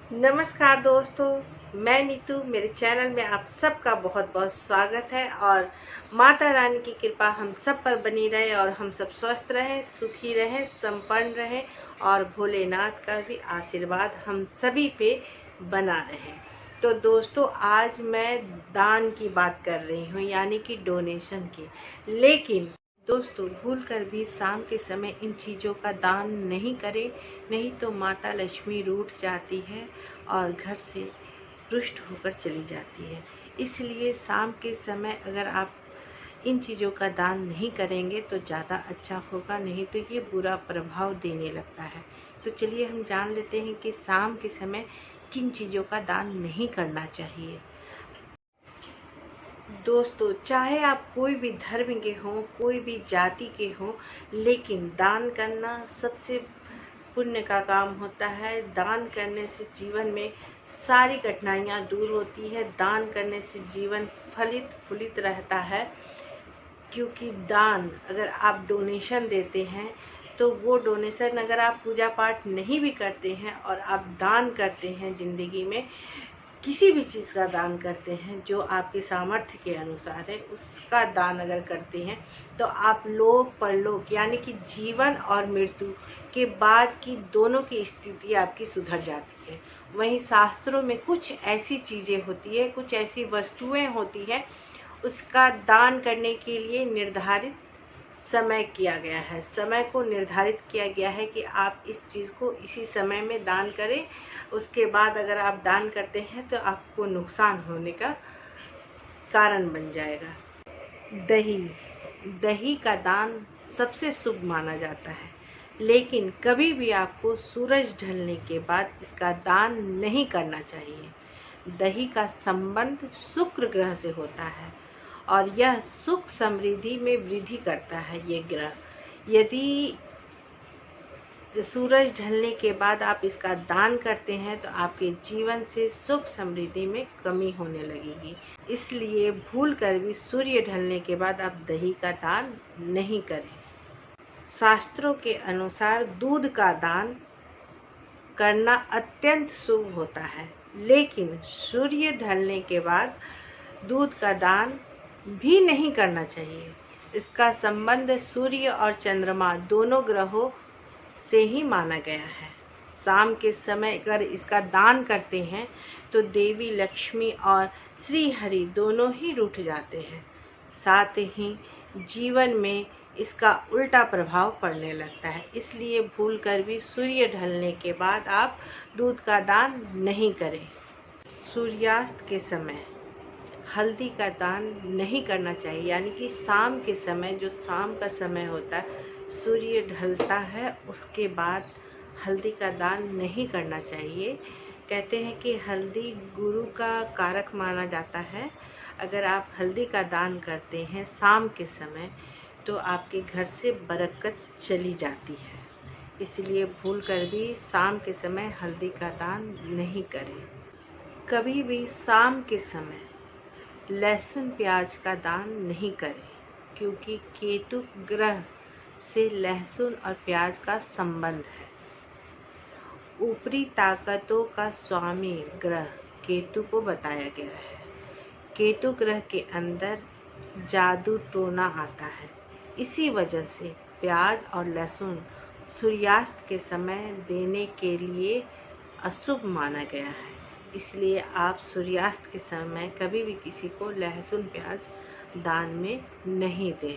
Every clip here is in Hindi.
नमस्कार दोस्तों, मैं नीतू। मेरे चैनल में आप सबका बहुत बहुत स्वागत है और माता रानी की कृपा हम सब पर बनी रहे और हम सब स्वस्थ रहें, सुखी रहें, संपन्न रहें और भोलेनाथ का भी आशीर्वाद हम सभी पे बना रहे। तो दोस्तों, आज मैं दान की बात कर रही हूँ, यानी कि डोनेशन की। लेकिन दोस्तों, भूल कर भी शाम के समय इन चीज़ों का दान नहीं करें, नहीं तो माता लक्ष्मी रूठ जाती है और घर से रुष्ट होकर चली जाती है। इसलिए शाम के समय अगर आप इन चीज़ों का दान नहीं करेंगे तो ज़्यादा अच्छा होगा, नहीं तो ये बुरा प्रभाव देने लगता है। तो चलिए हम जान लेते हैं कि शाम के समय किन चीज़ों का दान नहीं करना चाहिए। दोस्तों, चाहे आप कोई भी धर्म के हों, कोई भी जाति के हों, लेकिन दान करना सबसे पुण्य का काम होता है। दान करने से जीवन में सारी कठिनाइयाँ दूर होती है। दान करने से जीवन फलित फूलित रहता है, क्योंकि दान अगर आप डोनेशन देते हैं तो वो डोनेशन अगर आप पूजा पाठ नहीं भी करते हैं और आप दान करते हैं, ज़िंदगी में किसी भी चीज़ का दान करते हैं जो आपके सामर्थ्य के अनुसार है, उसका दान अगर करते हैं तो आप लोक परलोक यानी कि जीवन और मृत्यु के बाद की दोनों की स्थिति आपकी सुधर जाती है। वहीं शास्त्रों में कुछ ऐसी चीज़ें होती है, कुछ ऐसी वस्तुएं होती है, उसका दान करने के लिए निर्धारित समय किया गया है। समय को निर्धारित किया गया है कि आप इस चीज़ को इसी समय में दान करें। उसके बाद अगर आप दान करते हैं तो आपको नुकसान होने का कारण बन जाएगा। दही दही का दान सबसे शुभ माना जाता है, लेकिन कभी भी आपको सूरज ढलने के बाद इसका दान नहीं करना चाहिए। दही का संबंध शुक्र ग्रह से होता है और यह सुख समृद्धि में वृद्धि करता है। ये ग्रह, यदि सूरज ढलने के बाद आप इसका दान करते हैं तो आपके जीवन से सुख समृद्धि में कमी होने लगेगी। इसलिए भूल कर भी सूर्य ढलने के बाद आप दही का दान नहीं करें। शास्त्रों के अनुसार दूध का दान करना अत्यंत शुभ होता है, लेकिन सूर्य ढलने के बाद दूध का दान भी नहीं करना चाहिए। इसका संबंध सूर्य और चंद्रमा दोनों ग्रहों से ही माना गया है। शाम के समय अगर इसका दान करते हैं तो देवी लक्ष्मी और श्री हरि दोनों ही रूठ जाते हैं। साथ ही जीवन में इसका उल्टा प्रभाव पड़ने लगता है। इसलिए भूल कर भी सूर्य ढलने के बाद आप दूध का दान नहीं करें। सूर्यास्त के समय हल्दी का दान नहीं करना चाहिए, यानी कि शाम के समय, जो शाम का समय होता है, सूर्य ढलता है, उसके बाद हल्दी का दान नहीं करना चाहिए। कहते हैं कि हल्दी गुरु का कारक माना जाता है। अगर आप हल्दी का दान करते हैं शाम के समय तो आपके घर से बरकत चली जाती है। इसलिए भूल कर भी शाम के समय हल्दी का दान नहीं करें। कभी भी शाम के समय लहसुन प्याज का दान नहीं करें, क्योंकि केतु ग्रह से लहसुन और प्याज का संबंध है। ऊपरी ताकतों का स्वामी ग्रह केतु को बताया गया है। केतु ग्रह के अंदर जादू टोना आता है। इसी वजह से प्याज और लहसुन सूर्यास्त के समय देने के लिए अशुभ माना गया है। इसलिए आप सूर्यास्त के समय कभी भी किसी को लहसुन प्याज दान में नहीं दें।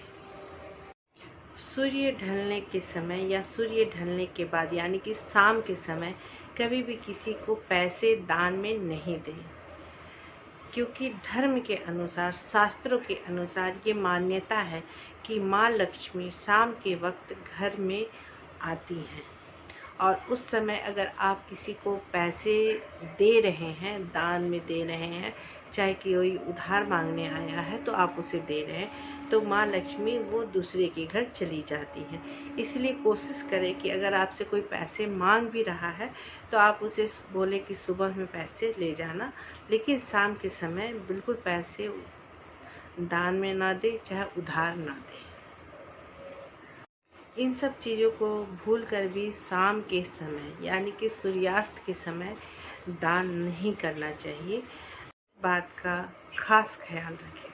सूर्य ढलने के समय या सूर्य ढलने के बाद यानी कि शाम के समय कभी भी किसी को पैसे दान में नहीं दें, क्योंकि धर्म के अनुसार, शास्त्रों के अनुसार ये मान्यता है कि माँ लक्ष्मी शाम के वक्त घर में आती हैं और उस समय अगर आप किसी को पैसे दे रहे हैं, दान में दे रहे हैं, चाहे कोई उधार मांगने आया है तो आप उसे दे रहे हैं, तो माँ लक्ष्मी वो दूसरे के घर चली जाती हैं। इसलिए कोशिश करें कि अगर आपसे कोई पैसे मांग भी रहा है तो आप उसे बोले कि सुबह में पैसे ले जाना, लेकिन शाम के समय बिल्कुल पैसे दान में ना दे, चाहे उधार ना दे। इन सब चीज़ों को भूल कर भी शाम के समय यानी कि सूर्यास्त के समय दान नहीं करना चाहिए। इस बात का खास ख्याल रखें।